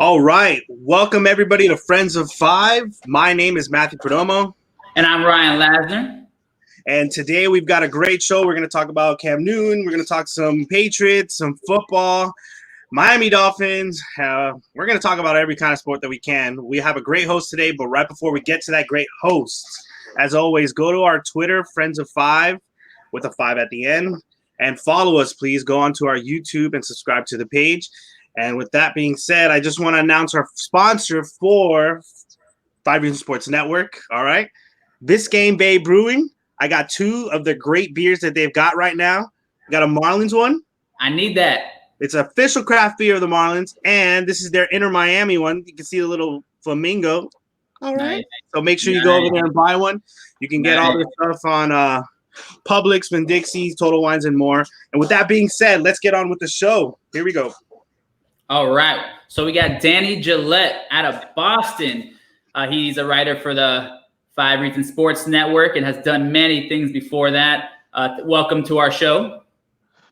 All right. Welcome, everybody, to Friends of Five. My name is Matthew Perdomo. And I'm Ryan Lasner. And today we've got a great show. We're going to talk about Cam Newton. We're going to talk some Patriots, some football, Miami Dolphins. We're going to talk about every kind of sport that we can. We have a great host today, but right before we get to that great host, as always, go to our Twitter, Friends of Five, with a 5 at the end, and follow us, please. Go onto our YouTube and subscribe to the page. And with that being said, I just want to announce our sponsor for Five Reasons Sports Network. All right. Biscayne Bay Brewing. I got two of the great beers that they've got right now. I got a Marlins one. I need that. It's an official craft beer of the Marlins. And this is their Inter Miami one. You can see the little flamingo. All right. Nice. So make sure you go over there and buy one. You can get all this stuff on Publix, Winn-Dixie's, Total Wines, and more. And with that being said, let's get on with the show. Here we go. All right. So we got Danny Jaillet out of Boston. He's a writer for the Five Reasons Sports Network and has done many things before that. Welcome to our show.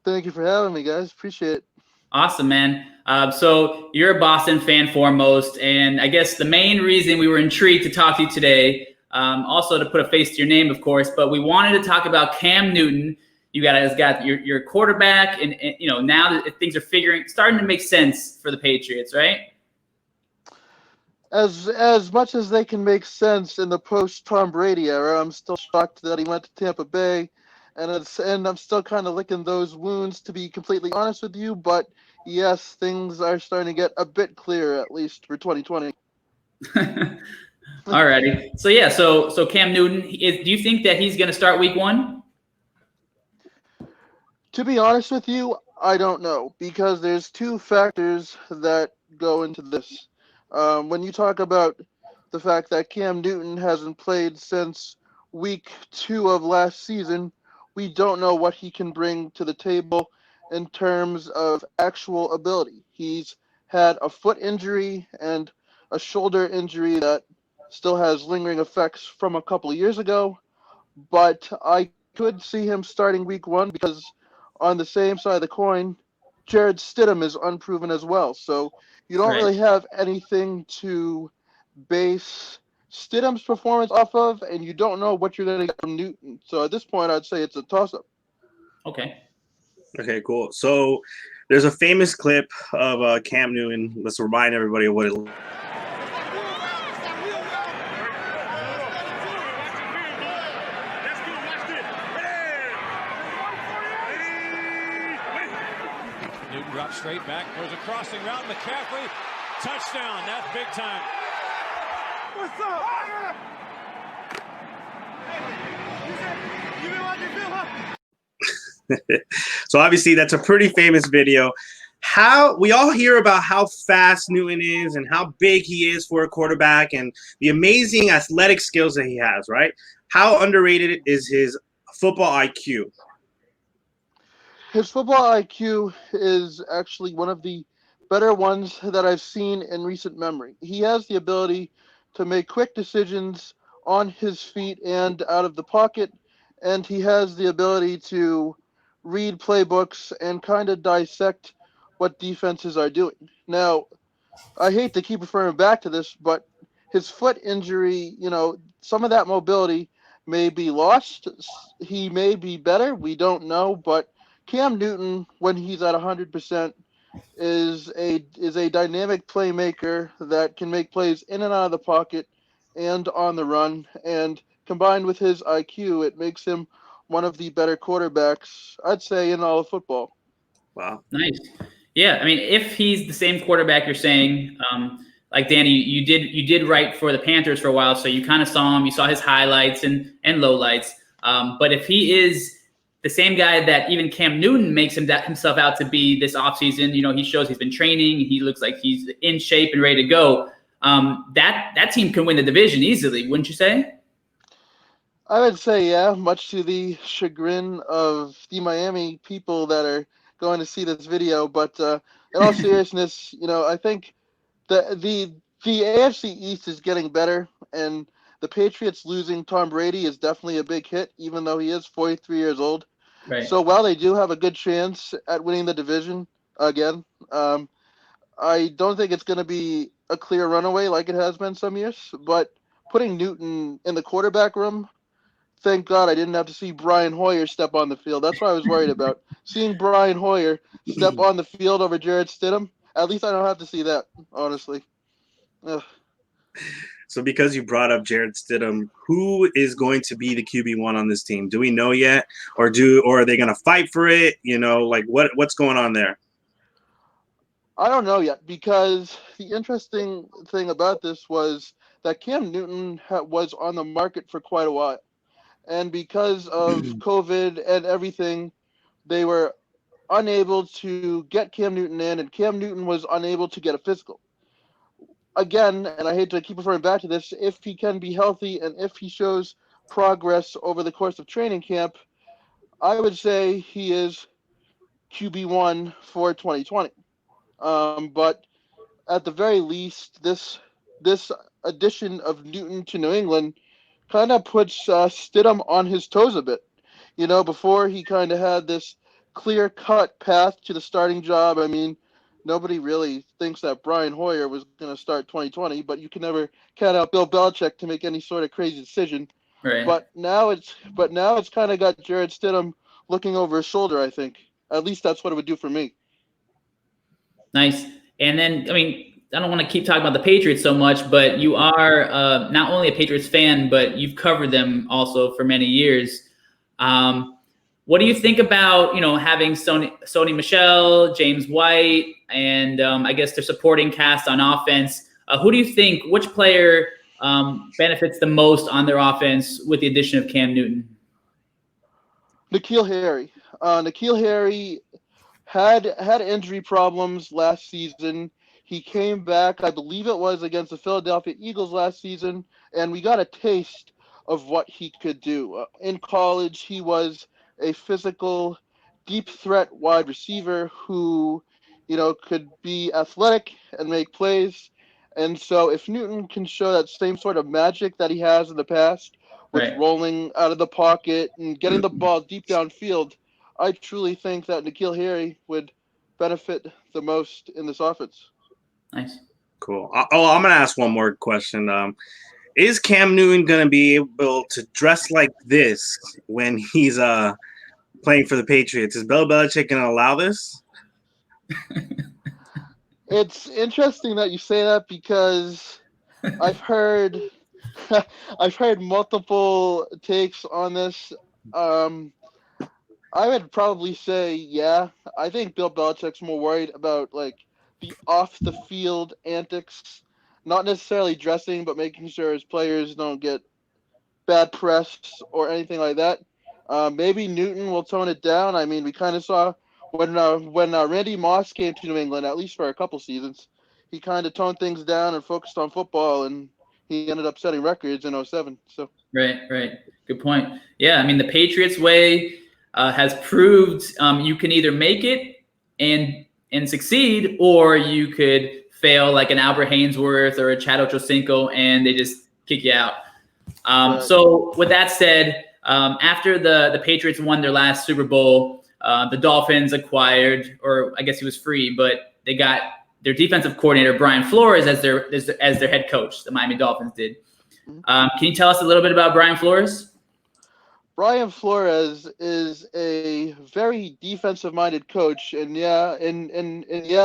Thank you for having me, guys. Appreciate it. Awesome, man. So you're a Boston fan foremost, and I guess the main reason we were intrigued to talk to you today, also to put a face to your name, of course, but we wanted to talk about Cam Newton. You guys got your quarterback, and you know, now that things are starting to make sense for the Patriots, right? As much as they can make sense in the post-Tom Brady era, I'm still shocked that he went to Tampa Bay, and I'm still kind of licking those wounds, to be completely honest with you. But yes, things are starting to get a bit clearer, at least for 2020. Alrighty. So yeah, so Cam Newton, do you think that he's going to start Week 1? To be honest with you, I don't know, because there's two factors that go into this. When you talk about the fact that Cam Newton hasn't played since Week 2 of last season, we don't know what he can bring to the table in terms of actual ability. He's had a foot injury and a shoulder injury that still has lingering effects from a couple of years ago, but I could see him starting Week 1 because on the same side of the coin, Jarrett Stidham is unproven as well. So you don't really have anything to base Stidham's performance off of, and you don't know what you're going to get from Newton. So at this point, I'd say it's a toss-up. Okay. Okay, cool. So there's a famous clip of Cam Newton. Let's remind everybody of what it looks like. Drops straight back, throws a crossing route, McCaffrey, touchdown, that's big time. What's up? So obviously that's a pretty famous video. We all hear about how fast Newton is and how big he is for a quarterback and the amazing athletic skills that he has, right? How underrated is his football IQ? His football IQ is actually one of the better ones that I've seen in recent memory. He has the ability to make quick decisions on his feet and out of the pocket, and he has the ability to read playbooks and kind of dissect what defenses are doing. Now, I hate to keep referring back to this, but his foot injury, you know, some of that mobility may be lost. He may be better. We don't know, but Cam Newton, when he's at 100%, is a dynamic playmaker that can make plays in and out of the pocket and on the run. And combined with his IQ, it makes him one of the better quarterbacks, I'd say, in all of football. Wow. Nice. Yeah, I mean, if he's the same quarterback you're saying, like Danny, you did write for the Panthers for a while, so you kind of saw him. You saw his highlights and lowlights. But if he is the same guy that even Cam Newton makes himself out to be this offseason, you know, he shows he's been training. He looks like he's in shape and ready to go. That team can win the division easily, wouldn't you say? I would say, yeah, much to the chagrin of the Miami people that are going to see this video. But in all seriousness, you know, I think the AFC East is getting better, and the Patriots losing Tom Brady is definitely a big hit, even though he is 43 years old. Right. So while they do have a good chance at winning the division again, I don't think it's going to be a clear runaway like it has been some years, but putting Newton in the quarterback room, thank God I didn't have to see Brian Hoyer step on the field. That's what I was worried about. Seeing Brian Hoyer step on the field over Jared Stidham, at least I don't have to see that, honestly. Ugh. So because you brought up Jared Stidham, who is going to be the QB1 on this team? Do we know yet, or are they going to fight for it? Like what's going on there? I don't know yet, because the interesting thing about this was that Cam Newton was on the market for quite a while. And because of COVID and everything, they were unable to get Cam Newton in, and Cam Newton was unable to get a physical. Again, and I hate to keep referring back to this, if he can be healthy and if he shows progress over the course of training camp, I would say he is QB1 for 2020. But at the very least, this addition of Newton to New England kind of puts Stidham on his toes a bit. Before he kind of had this clear-cut path to the starting job. I mean, nobody really thinks that Brian Hoyer was going to start 2020, but you can never count out Bill Belichick to make any sort of crazy decision. Right. But now it's kind of got Jared Stidham looking over his shoulder, I think. At least that's what it would do for me. Nice. And then, I mean, I don't want to keep talking about the Patriots so much, but you are not only a Patriots fan, but you've covered them also for many years. What do you think about, having Sony Michel, James White, and I guess their supporting cast on offense? Who do you think, which player benefits the most on their offense with the addition of Cam Newton? N'Keal Harry. N'Keal Harry had injury problems last season. He came back, I believe it was against the Philadelphia Eagles last season, and we got a taste of what he could do. In college, he was a physical, deep threat wide receiver who, could be athletic and make plays. And so if Newton can show that same sort of magic that he has in the past with Right. rolling out of the pocket and getting the ball deep downfield, I truly think that N'Keal Harry would benefit the most in this offense. Nice. Cool. I'm going to ask one more question. Is Cam Newton going to be able to dress like this when he's playing for the Patriots? Is Bill Belichick going to allow this? It's interesting that you say that, because I've heard multiple takes on this. I would probably say, yeah. I think Bill Belichick's more worried about the off the field antics, not necessarily dressing, but making sure his players don't get bad press or anything like that. Maybe Newton will tone it down. I mean, we kind of saw when Randy Moss came to New England, at least for a couple seasons, he kind of toned things down and focused on football, and he ended up setting records in 2007. So Right. Good point. Yeah, I mean, the Patriots way has proved you can either make it and succeed, or you could fail like an Albert Hainsworth or a Chad Ochocinco, and they just kick you out. So with that said, after the Patriots won their last Super Bowl, the Dolphins acquired, or I guess he was free, but they got their defensive coordinator, Brian Flores, as their head coach. The Miami Dolphins did. Can you tell us a little bit about Brian Flores? Brian Flores is a very defensive-minded coach, and yeah,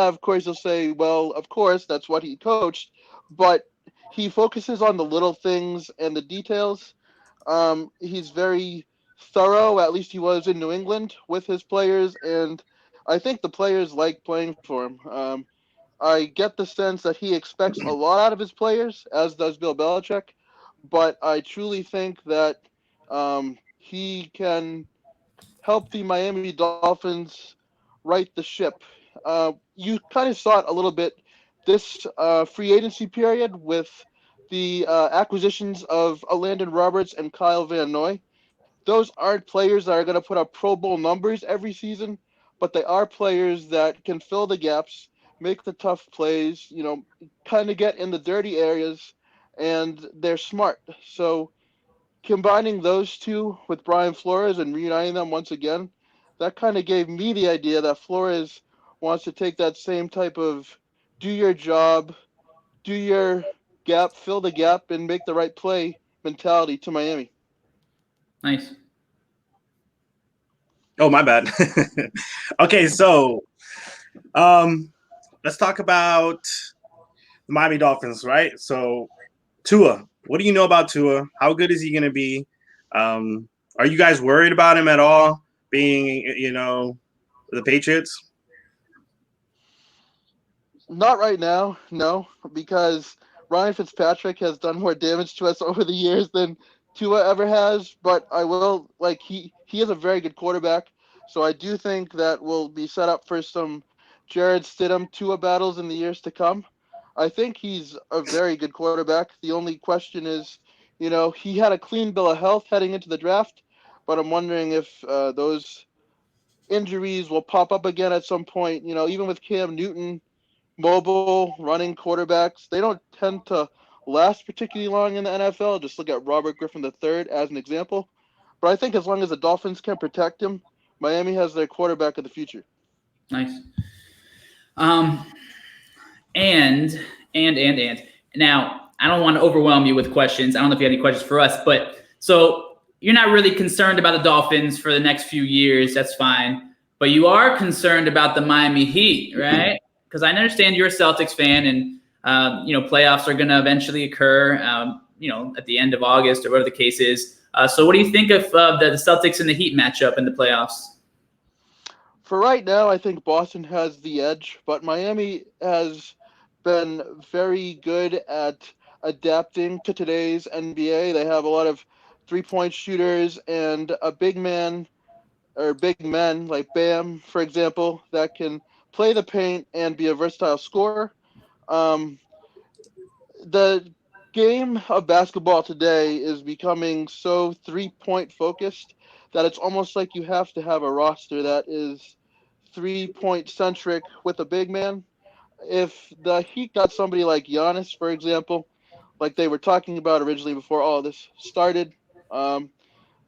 of course you'll say, well, of course that's what he coached, but he focuses on the little things and the details. He's very thorough, at least he was in New England, with his players, and I think the players like playing for him. I get the sense that he expects a lot out of his players, as does Bill Belichick, but I truly think that he can help the Miami Dolphins right the ship. You kind of saw it a little bit this free agency period with the acquisitions of Landon Roberts and Kyle Van Noy. Those aren't players that are going to put up Pro Bowl numbers every season, but they are players that can fill the gaps, make the tough plays, kind of get in the dirty areas, and they're smart. So combining those two with Brian Flores and reuniting them once again, that kind of gave me the idea that Flores wants to take that same type of do your job, do your gap, fill the gap, and make the right play mentality to Miami. Nice. Oh, my bad. Okay, so let's talk about the Miami Dolphins, right? So Tua, what do you know about Tua? How good is he going to be? Are you guys worried about him at all being, the Patriots? Not right now, no, because Ryan Fitzpatrick has done more damage to us over the years than Tua ever has. But I will he is a very good quarterback, so I do think that we'll be set up for some Jared Stidham Tua battles in the years to come. I think he's a very good quarterback. The only question is, he had a clean bill of health heading into the draft, but I'm wondering if those injuries will pop up again at some point. Even with Cam Newton, mobile running quarterbacks, they don't tend to last particularly long in the NFL. Just look at Robert Griffin III as an example. But I think as long as the Dolphins can protect him, Miami has their quarterback of the future. Nice. And now I don't want to overwhelm you with questions. I don't know if you have any questions for us, but so you're not really concerned about the Dolphins for the next few years. That's fine. But you are concerned about the Miami Heat, right? Because I understand you're a Celtics fan, and playoffs are going to eventually occur, at the end of August or whatever the case is. So what do you think of the Celtics and the Heat matchup in the playoffs? For right now, I think Boston has the edge, but Miami has been very good at adapting to today's NBA. They have a lot of three-point shooters and a big man or big men like Bam, for example, that can play the paint and be a versatile scorer. Um, the game of basketball today is becoming so three-point focused that it's almost like you have to have a roster that is three-point centric with a big man. If the Heat got somebody like Giannis, for example, like they were talking about originally before all this started,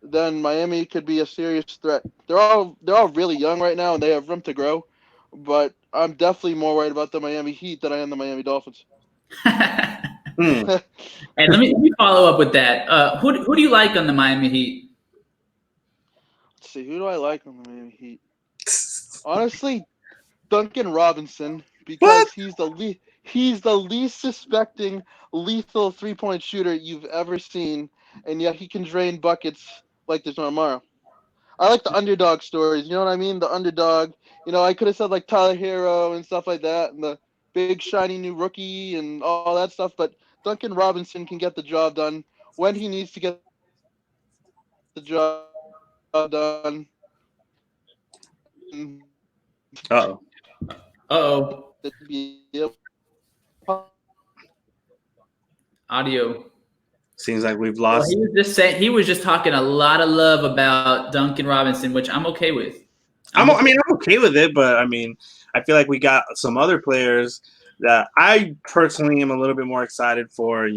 then Miami could be a serious threat. They're all really young right now and they have room to grow, but I'm definitely more worried about the Miami Heat than I am the Miami Dolphins. And let me follow up with that. Who do you like on the Miami Heat? Let's see, who do I like on the Miami Heat? Honestly, Duncan Robinson, because he's the least suspecting lethal three-point shooter you've ever seen, and yet he can drain buckets like there's no tomorrow. I like the underdog stories. You know what I mean? The underdog. I could have said like Tyler Hero and stuff like that, and the big shiny new rookie and all that stuff. But Duncan Robinson can get the job done when he needs to get the job done. Uh-oh. Uh-oh. Audio. Seems like we've Well, lost. he was just talking a lot of love about Duncan Robinson, which I'm okay with. I'm okay with it, but I feel like we got some other players that I personally am a little bit more excited for.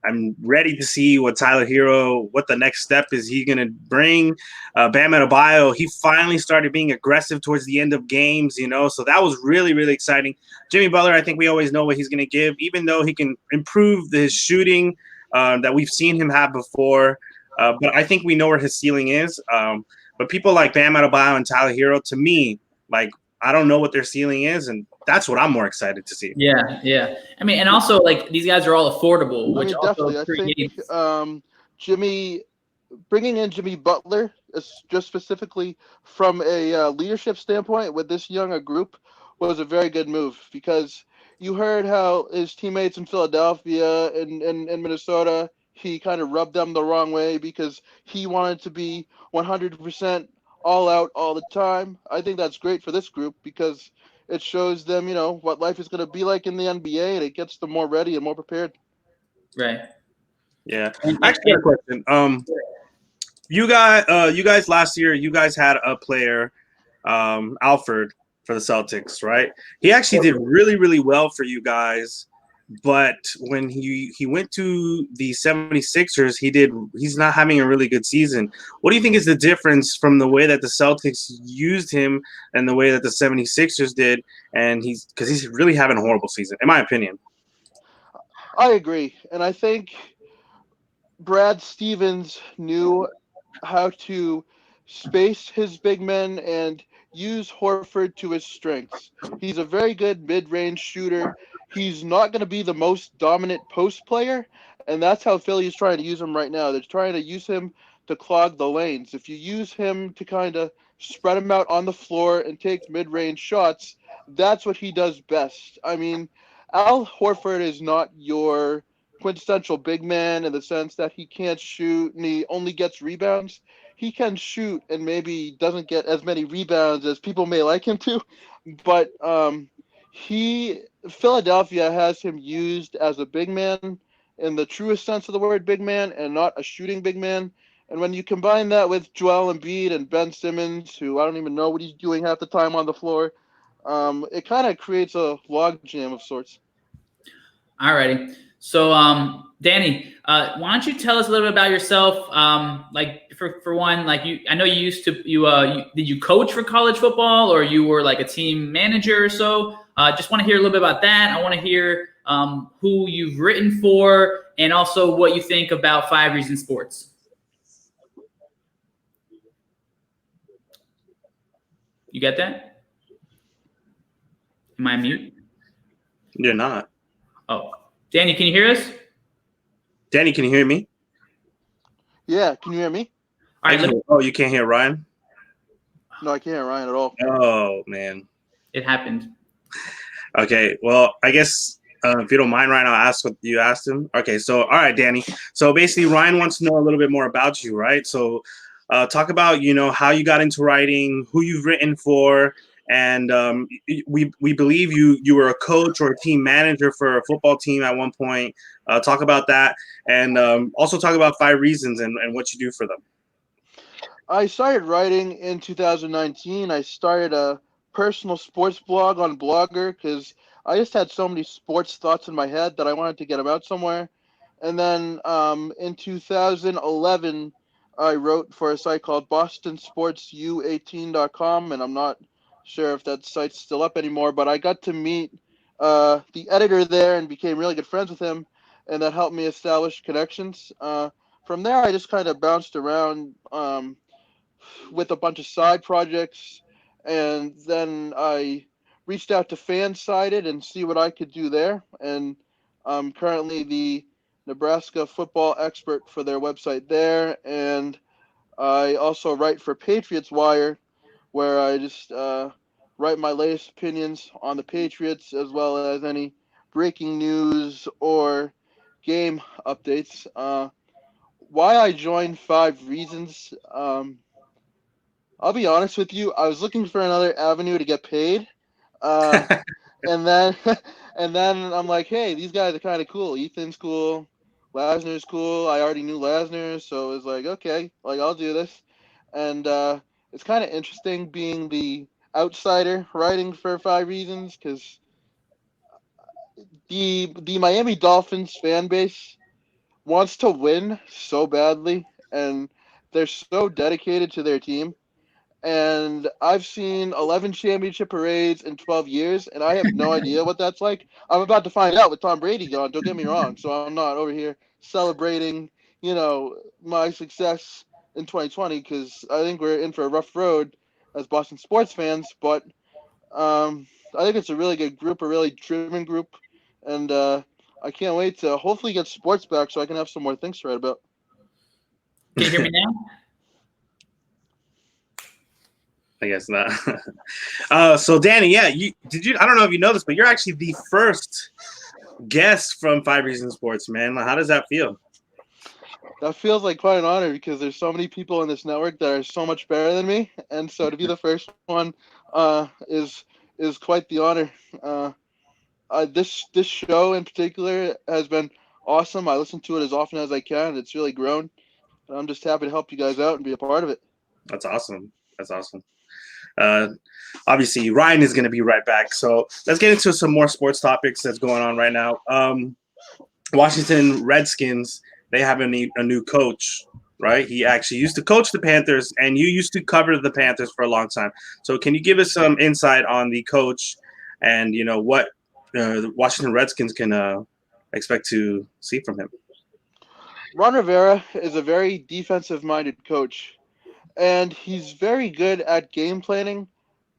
I'm ready to see what Tyler Hero, what the next step is he going to bring. Bam Adebayo, he finally started being aggressive towards the end of games, so that was really, really exciting. Jimmy Butler, I think we always know what he's going to give, even though he can improve his shooting that we've seen him have before. But I think we know where his ceiling is. But people like Bam Adebayo and Tyler Hero, to me, I don't know what their ceiling is, and that's what I'm more excited to see. Yeah. And also these guys are all affordable, which definitely. also creates. I think bringing in Jimmy Butler, just specifically from a leadership standpoint with this younger group, was a very good move because you heard how his teammates in Philadelphia and Minnesota, he kind of rubbed them the wrong way because he wanted to be 100% all out all the time. I think that's great for this group because it shows them, what life is going to be like in the NBA, and it gets them more ready and more prepared. Right. Yeah. Actually, a question. You guys last year, you guys had a player, Alfred, for the Celtics, right? He actually did really, really well for you guys But when he went to the 76ers, he's not having a really good season. What do you think is the difference from the way that the Celtics used him and the way that the 76ers did? And because he's really having a horrible season, in my opinion. I agree, and I think Brad Stevens knew how to space his big men and use Horford to his strengths. He's a very good mid-range shooter. He's not going to be the most dominant post player, and that's how Philly is trying to use him right now. They're trying to use him to clog the lanes. If you use him to kind of spread him out on the floor and take mid-range shots, that's what he does best. I mean, Al Horford is not your quintessential big man in the sense that he can't shoot and he only gets rebounds. He can shoot and maybe doesn't get as many rebounds as people may like him to, but he Philadelphia has him used as a big man in the truest sense of the word big man and not a shooting big man. And when you combine that with Joel Embiid and Ben Simmons, who I don't even know what he's doing half the time on the floor, it kind of creates a logjam of sorts. Alrighty. So, Danny, why don't you tell us a little bit about yourself? Like for one, like I know you used to did you coach for college football or you were like a team manager or so? Just want to hear a little bit about that. I want to hear who you've written for and also what you think about 5 Reasons Sports. You get that? Am I on mute? You're not. Oh, Danny, can you hear us? Danny, can you hear me? Yeah, can you hear me? All right. Oh, you can't hear Ryan? No, I can't hear Ryan at all. Oh, man. It happened. Okay, well, I guess if you don't mind, Ryan, I'll ask what you asked him. Okay, so, all right, Danny. So basically, Ryan wants to know a little bit more about you, right? So talk about, how you got into writing, who you've written for, and we believe you were a coach or a team manager for a football team at one point. Talk about that, and also talk about 5 Reasons and what you do for them. I started writing in 2019. I started a personal sports blog on Blogger because I just had so many sports thoughts in my head that I wanted to get them out somewhere. And then in 2011, I wrote for a site called BostonSportsU18.com, and I'm not sure if that site's still up anymore, but I got to meet the editor there and became really good friends with him, and that helped me establish connections. From there, I just kind of bounced around with a bunch of side projects, and then I reached out to Fansided and see what I could do there. And I'm currently the Nebraska football expert for their website there, and I also write for Patriots Wire, where I just write my latest opinions on the Patriots as well as any breaking news or game updates. Why I joined 5 Reasons. I'll be honest with you. I was looking for another avenue to get paid, and then and then I'm like, hey, these guys are kind of cool. Ethan's cool, Lasner's cool. I already knew Lasner, so it was like, okay, like I'll do this, and it's kind of interesting being the outsider writing for 5 Reasons because the Miami Dolphins fan base wants to win so badly, and they're so dedicated to their team. And I've seen 11 championship parades in 12 years, and I have no idea what that's like. I'm about to find out with Tom Brady gone, don't get me wrong. So I'm not over here celebrating, my success in 2020 because I think we're in for a rough road as Boston sports fans. But I think it's a really good group, a really driven group, and I can't wait to hopefully get sports back so I can have some more things to write about. Can you hear me now? I guess not. So Danny, yeah, I don't know if you know this, but you're actually the first guest from 5 Reasons Sports, man. How does that feel? That feels like quite an honor because there's so many people in this network that are so much better than me, and so to be the first one is quite the honor. This show in particular has been awesome. I listen to it as often as I can. It's really grown. I'm just happy to help you guys out and be a part of it. That's awesome. That's awesome. Obviously, Ryan is going to be right back. So let's get into some more sports topics that's going on right now. Washington Redskins, they have a new coach, right? He actually used to coach the Panthers, and you used to cover the Panthers for a long time. So can you give us some insight on the coach and, what the Washington Redskins can expect to see from him? Ron Rivera is a very defensive-minded coach, and he's very good at game planning,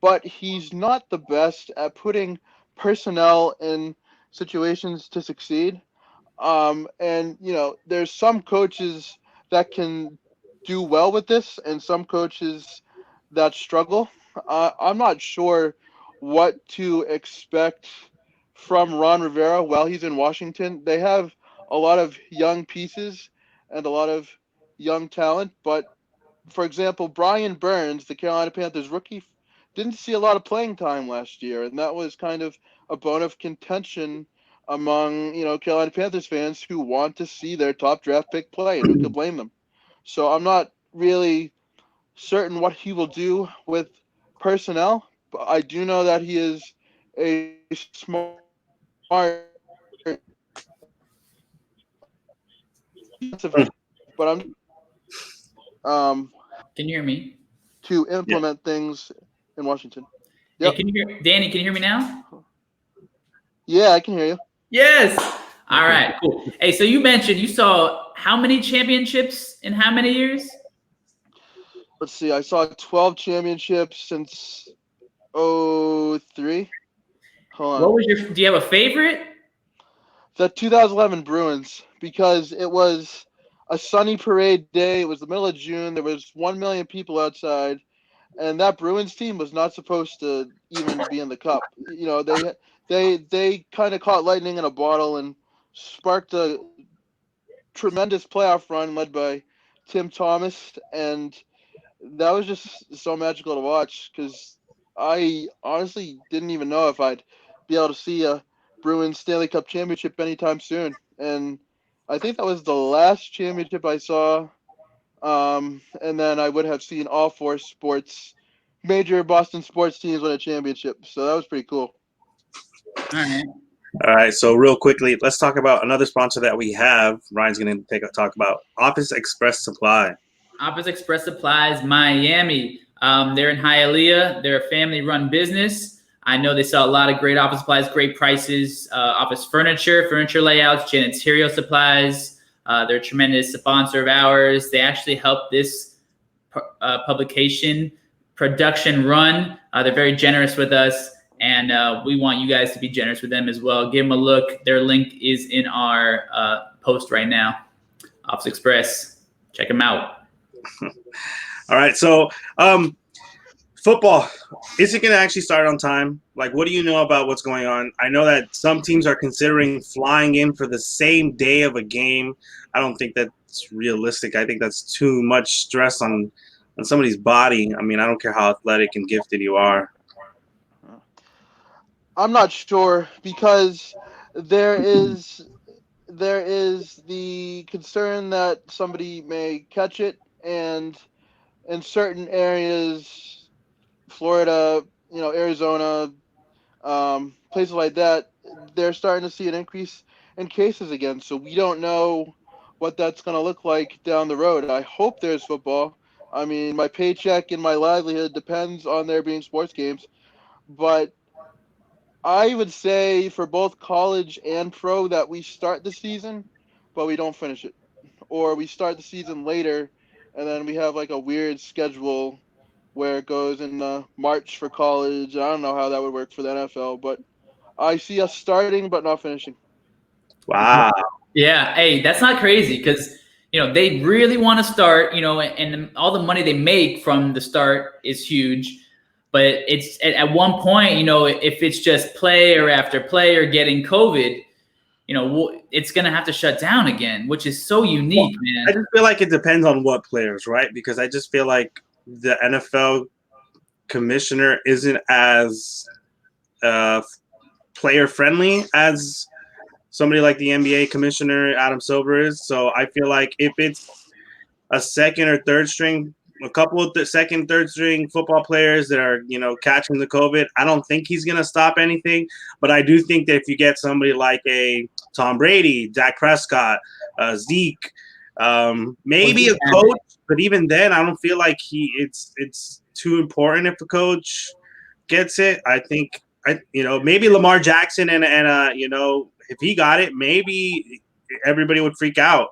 but he's not the best at putting personnel in situations to succeed. And there's some coaches that can do well with this, and some coaches that struggle. I'm not sure what to expect from Ron Rivera while he's in Washington. They have a lot of young pieces and a lot of young talent, but for example, Brian Burns, the Carolina Panthers rookie, didn't see a lot of playing time last year, and that was kind of a bone of contention among Carolina Panthers fans who want to see their top draft pick play, and who could blame them? So I'm not really certain what he will do with personnel, but I do know that he is a smart but I'm Can you hear me? to implement things in Washington. Hey, Yep. can you hear Danny? Can you hear me now? Yeah, I can hear you. Yes. All right. Cool. Hey, so you mentioned you saw how many championships in how many years? Let's see. I saw 12 championships since 03. Hold on. What was your? Do you have a favorite? The 2011 Bruins, because it was a sunny parade day. It was the middle of June. There was 1 million people outside, and that Bruins team was not supposed to even be in the cup. They kind of caught lightning in a bottle and sparked a tremendous playoff run led by Tim Thomas, and that was just so magical to watch because I honestly didn't even know if I'd be able to see a Bruins Stanley Cup championship anytime soon. And I think that was the last championship I saw. And then I would have seen all four major Boston sports teams win a championship. So that was pretty cool. All right. All right, so real quickly, let's talk about another sponsor that we have. Ryan's going to talk about Office Express Supply. Office Express Supplies, Miami. They're in Hialeah. They're a family-run business. I know they sell a lot of great office supplies, great prices, office furniture layouts, janitorial supplies. They're a tremendous sponsor of ours. They actually help this publication production run. They're very generous with us, and we want you guys to be generous with them as well. Give them a look. Their link is in our post right now. Office Express. Check them out. All right, so football, is it going to actually start on time? Like, what do you know about what's going on? I know that some teams are considering flying in for the same day of a game. I don't think that's realistic. I think that's too much stress on somebody's body. I mean, I don't care how athletic and gifted you are. I'm not sure because there is the concern that somebody may catch it, and in certain areas, Florida, Arizona, places like that, they're starting to see an increase in cases again. So we don't know what that's going to look like down the road. I hope there's football. I mean, my paycheck and my livelihood depends on there being sports games. But I would say for both college and pro that we start the season, but we don't finish it. Or we start the season later, and then we have like a weird schedule where it goes in March for college. I don't know how that would work for the NFL, but I see us starting but not finishing. Wow. Yeah, hey, that's not crazy because they really want to start, and all the money they make from the start is huge. But it's at one point, if it's just player after player getting COVID, it's gonna have to shut down again, which is so unique, man. I just feel like it depends on what players, right? Because I just feel like the NFL commissioner isn't as player friendly as somebody like the NBA commissioner Adam Silver is. So I feel like if it's a second or third string a couple of the second, third string football players that are, catching the COVID. I don't think he's going to stop anything, but I do think that if you get somebody like a Tom Brady, Dak Prescott, Zeke, maybe a coach, but even then, I don't feel like it's too important if the coach gets it. I think maybe Lamar Jackson and if he got it, maybe everybody would freak out.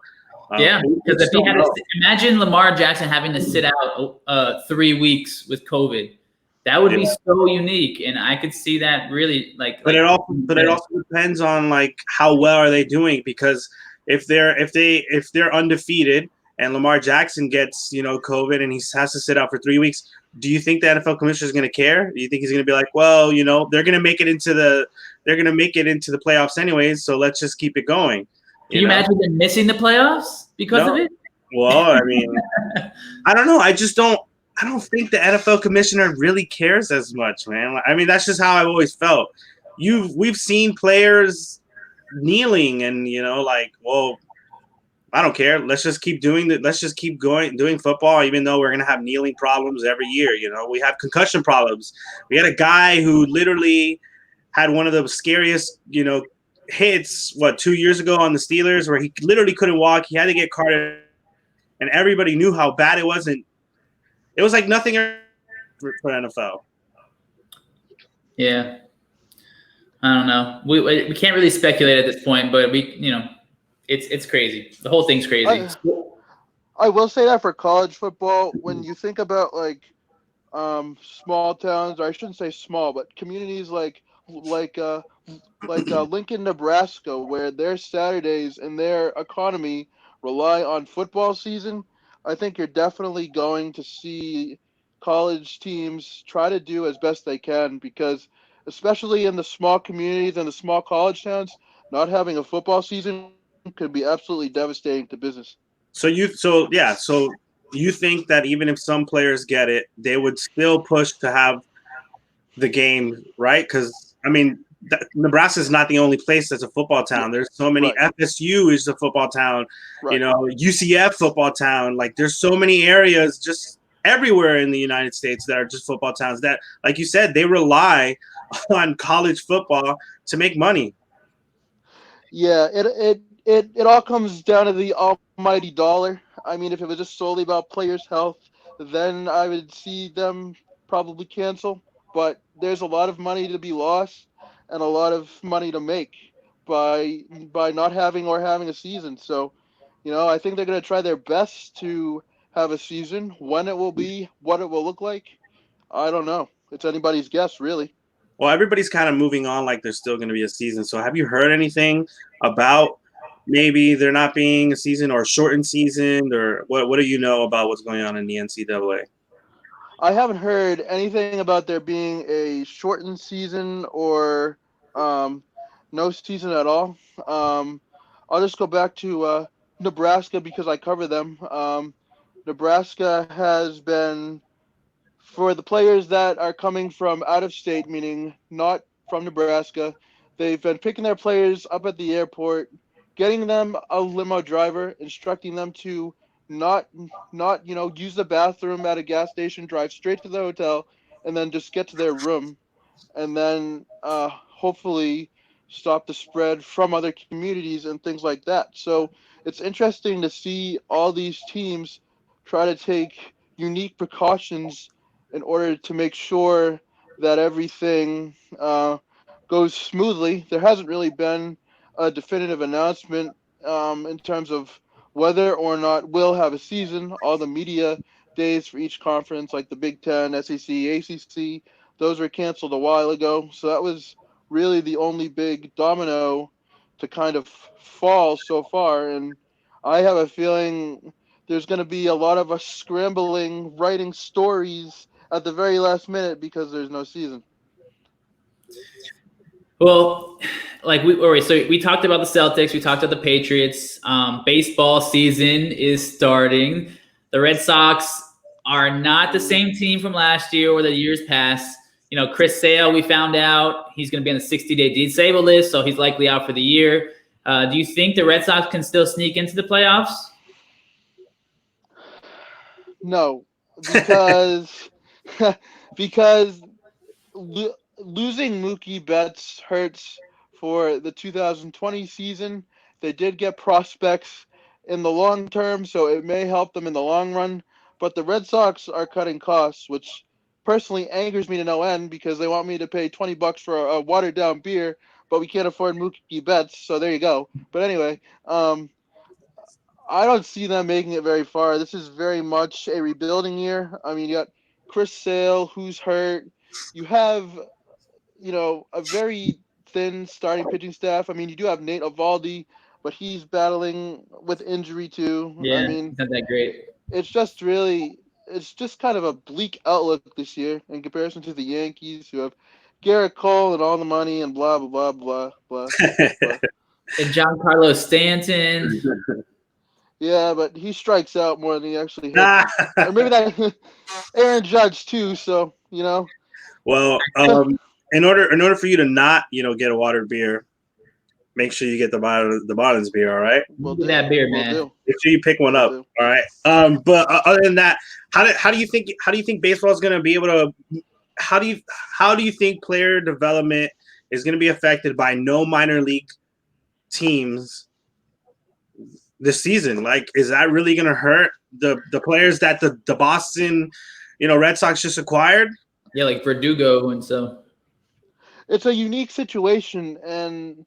Yeah, because if he had imagine Lamar Jackson having to sit out 3 weeks with COVID, that would be so unique, and I could see that really But it also depends on like how well are they doing, because if they're undefeated and Lamar Jackson gets COVID and he has to sit out for 3 weeks, do you think the NFL commissioner is going to care? Do you think he's going to be like, well, they're going to make it into the playoffs anyways, so let's just keep it going? Can you imagine them missing the playoffs because of it? Well, I mean, I don't know. I don't think the NFL commissioner really cares as much, man. I mean, that's just how I've always felt. We've seen players kneeling and, well, I don't care. Let's just keep doing that. Let's just keep doing football, even though we're going to have kneeling problems every year. We have concussion problems. We had a guy who literally had one of the scariest, hits 2 years ago on the Steelers, where he literally couldn't walk. He had to get carted, and everybody knew how bad it was, and it was like nothing for NFL. Yeah, I don't know. We can't really speculate at this point, but it's crazy. The whole thing's crazy. I will say that for college football, when you think about small towns, or I shouldn't say small, but communities like Lincoln, Nebraska, where their Saturdays and their economy rely on football season, I think you're definitely going to see college teams try to do as best they can, because especially in the small communities and the small college towns, not having a football season could be absolutely devastating to business. So you think that even if some players get it, they would still push to have the game, right? Because I mean, Nebraska is not the only place that's a football town. There's so many. Right. FSU is a football town. Right. UCF football town. Like, there's so many areas just everywhere in the United States that are just football towns that, like you said, they rely on college football to make money. Yeah, it all comes down to the almighty dollar. I mean, if it was just solely about players' health, then I would see them probably cancel. But there's a lot of money to be lost and a lot of money to make by not having or having a season. So, I think they're going to try their best to have a season. When it will be, what it will look like, I don't know. It's anybody's guess, really. Well, everybody's kind of moving on like there's still going to be a season. So have you heard anything about maybe there not being a season or a shortened season, or what do you know about what's going on in the NCAA? I haven't heard anything about there being a shortened season or no season at all. I'll just go back to Nebraska because I cover them. Nebraska has been, for the players that are coming from out of state, meaning not from Nebraska, they've been picking their players up at the airport, getting them a limo driver, instructing them to not use the bathroom at a gas station, drive straight to the hotel, and then just get to their room, and then hopefully stop the spread from other communities and things like that. So it's interesting to see all these teams try to take unique precautions in order to make sure that everything goes smoothly. There hasn't really been a definitive announcement in terms of whether or not we'll have a season. All the media days for each conference, like the Big Ten, SEC, ACC, those were canceled a while ago. So that was really the only big domino to kind of fall so far. And I have a feeling there's going to be a lot of us scrambling, writing stories at the very last minute because there's no season. Well, so we talked about the Celtics, we talked about the Patriots. Baseball season is starting. The Red Sox are not the same team from last year or the years past. Chris Sale, we found out he's going to be on the 60-day disabled list, so he's likely out for the year. Do you think the Red Sox can still sneak into the playoffs? No. because because losing Mookie Betts hurts for the 2020 season. They did get prospects in the long term, so it may help them in the long run. But the Red Sox are cutting costs, which personally angers me to no end because they want me to pay $20 for a watered down beer, but we can't afford Mookie Betts. So there you go. But anyway, I don't see them making it very far. This is very much a rebuilding year. I mean, you got Chris Sale, who's hurt. You have, a very thin starting pitching staff. I mean, you do have Nate Eovaldi, but he's battling with injury too. I Yeah, mean, it's not that great. it's just kind of a bleak outlook this year in comparison to the Yankees, who have Garrett Cole and all the money and blah blah blah blah blah blah. And Giancarlo Stanton. Yeah, but he strikes out more than he actually hits. Nah. Or maybe that Aaron Judge too. So Well, in order for you to not get a watered beer, make sure you get the Marlins beer. All right. we'll Do do that beer, We'll man. do. Make sure you pick one up. do. All right. But other than that, how do you think baseball is going to be able to? How do you think player development is going to be affected by no minor league teams this season? Like, is that really going to hurt the players that the Boston, Red Sox just acquired? Yeah, like Verdugo and so. It's a unique situation, and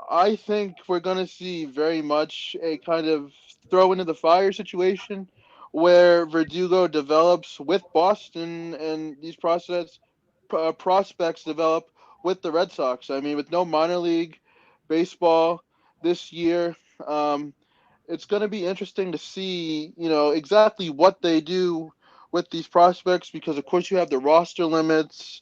I think we're going to see very much a kind of throw into the fire situation where Verdugo develops with Boston and these prospects develop with the Red Sox. I mean, with no minor league baseball this year, it's going to be interesting to see, exactly what they do with these prospects because, of course, you have the roster limits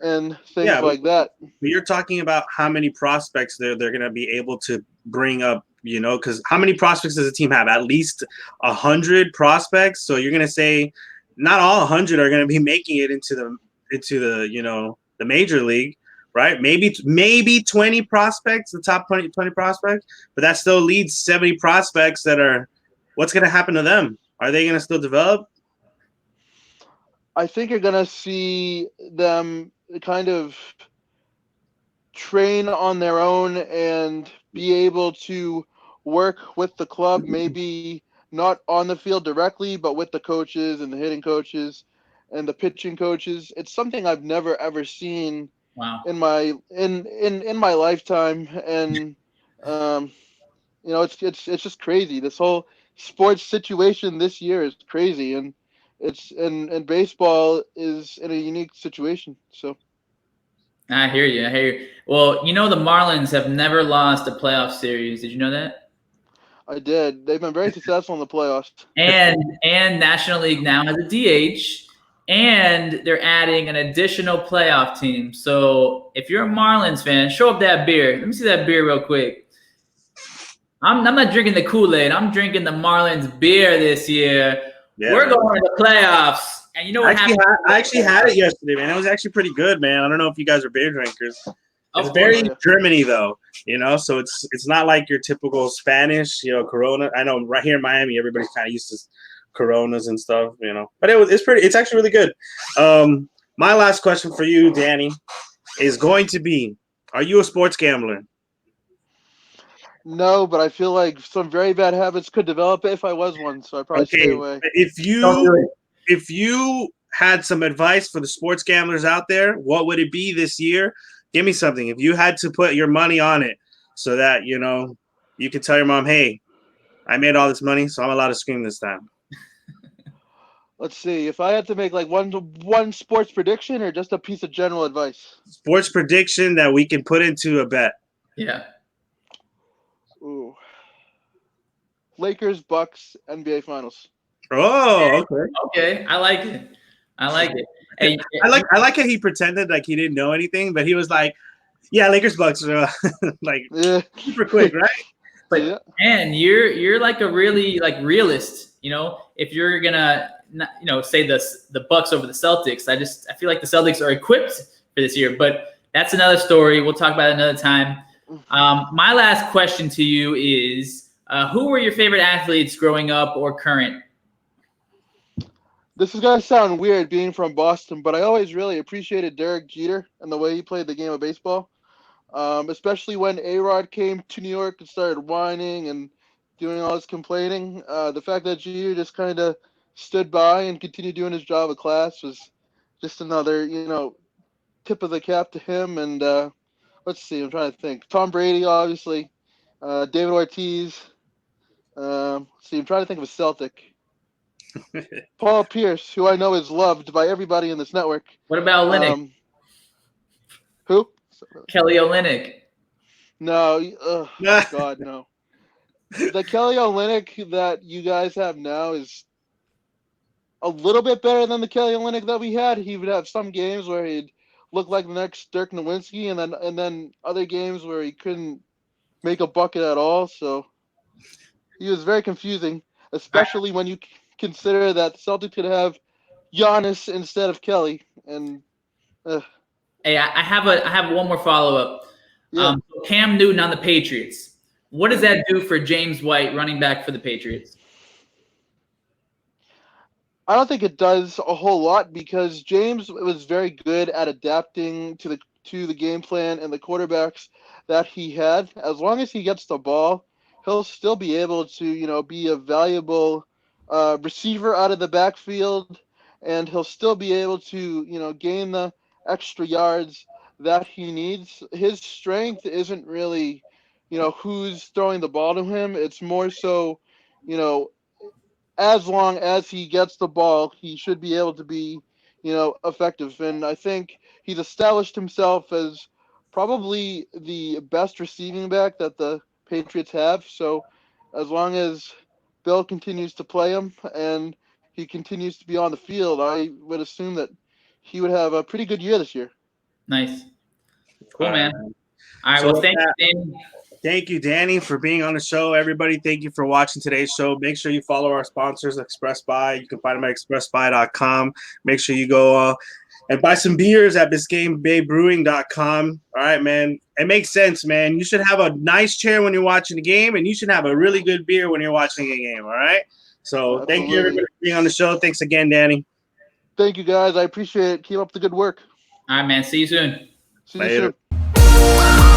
and things like that. But you're talking about how many prospects they're going to be able to bring up, because how many prospects does a team have? At least 100 prospects. So you're going to say not all 100 are going to be making it into the the major league, right? Maybe 20 prospects, the top 20 prospects, but that still leads 70 prospects that are. What's going to happen to them? Are they going to still develop? I think you're going to see them kind of train on their own and be able to work with the club, maybe not on the field directly, but with the coaches and the hitting coaches and the pitching coaches. It's something I've never ever seen in my lifetime, and it's just crazy. This whole sports situation this year is crazy, and and baseball is in a unique situation. So I hear you. Well, the Marlins have never lost a playoff series. Did you know that? I did. They've been very successful in the playoffs. And National League now has a DH, and they're adding an additional playoff team. So if you're a Marlins fan, show up that beer. Let me see that beer real quick. I'm not drinking the Kool-Aid. I'm drinking the Marlins beer this year. Yeah, we're going to the playoffs. And you know what happened? I actually had it yesterday, man. It was actually pretty good, man. I don't know if you guys are beer drinkers. It's very Germany, though, so it's not like your typical Spanish, Corona. I know right here in Miami, everybody's kind of used to Coronas and stuff, But it's actually really good. My last question for you, Danny, is going to be: are you a sports gambler? No, but I feel like some very bad habits could develop if I was one, so I'd probably stay away. If you had some advice for the sports gamblers out there, what would it be this year? Give me something. If you had to put your money on it so that, you could tell your mom, hey, I made all this money, so I'm allowed to scream this time. Let's see. If I had to make like one sports prediction or just a piece of general advice? Sports prediction that we can put into a bet. Yeah. Ooh. Lakers, Bucks, NBA Finals. Oh, okay. Okay, I like it. Hey, I like how he pretended like he didn't know anything, but he was like, "Yeah, Lakers, Bucks," super quick, right? But and you're like a really realist. If you're gonna say the Bucks over the Celtics, I feel like the Celtics are equipped for this year. But that's another story. We'll talk about it another time. My last question to you is: who were your favorite athletes growing up or current? This is going to sound weird being from Boston, but I always really appreciated Derek Jeter and the way he played the game of baseball. Especially when A-Rod came to New York and started whining and doing all this complaining. The fact that Jeter just kind of stood by and continued doing his job of class was just another, tip of the cap to him. And let's see, I'm trying to think. Tom Brady, obviously. David Ortiz. Let's see, I'm trying to think of a Celtic. Paul Pierce, who I know is loved by everybody in this network. What about Olynyk? Who? Kelly Olynyk. No, God, no. The Kelly Olynyk that you guys have now is a little bit better than the Kelly Olynyk that we had. He would have some games where he'd look like the next Dirk Nowitzki, and then other games where he couldn't make a bucket at all. So he was very confusing, especially when you consider that the Celtics could have Giannis instead of Kelly. And hey, I have one more follow up. Yeah. Cam Newton on the Patriots. What does that do for James White, running back for the Patriots? I don't think it does a whole lot because James was very good at adapting to the game plan and the quarterbacks that he had. As long as he gets the ball, he'll still be able to, be a valuable receiver out of the backfield, and he'll still be able to, gain the extra yards that he needs. His strength isn't really, who's throwing the ball to him. It's more so, as long as he gets the ball, he should be able to be, effective. And I think he's established himself as probably the best receiving back that the Patriots have. So as long as Bill continues to play him and he continues to be on the field, I would assume that he would have a pretty good year this year. Nice. Cool, man. All right, well, thank you, Danny. Thank you, Danny, for being on the show. Everybody, thank you for watching today's show. Make sure you follow our sponsors, Express Buy. You can find them at expressbuy.com. Make sure you go and buy some beers at BiscayneBayBrewing.com. All right, man. It makes sense, man. You should have a nice chair when you're watching the game, and you should have a really good beer when you're watching a game, all right? So Absolutely. Thank you, everybody, for being on the show. Thanks again, Danny. Thank you, guys. I appreciate it. Keep up the good work. All right, man. See you soon. See you soon.